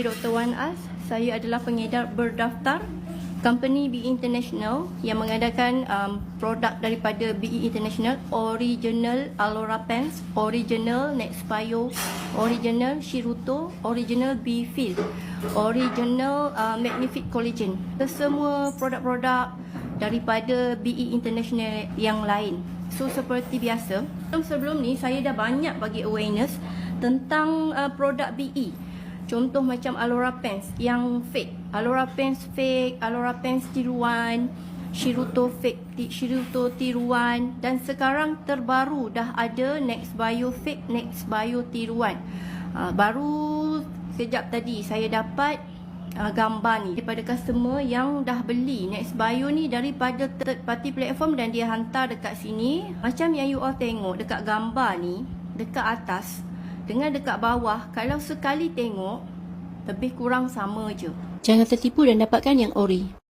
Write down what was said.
Dr. Wan As. Saya adalah pengedar berdaftar company BE International yang mengadakan produk daripada BE International, original Alora Pens, original Nextbio, original Shiruto, original B-Fil, original Magnific Collagen. Semua produk-produk daripada BE International yang lain. So seperti biasa, sebelum ni saya dah banyak bagi awareness tentang produk BE. Contoh macam Alora Pens yang fake, Alora Pens fake, Alora Pens tiruan, Shiruto fake, Shiruto tiruan, dan sekarang terbaru dah ada Nextbio fake, Nextbio tiruan. Baru kejap tadi saya dapat gambar ni daripada customer yang dah beli Nextbio ni daripada third party platform dan dia hantar dekat sini. Macam yang you all tengok dekat gambar ni, dekat atas dengan dekat bawah, kalau sekali tengok lebih kurang sama je. Jangan tertipu dan dapatkan yang ori.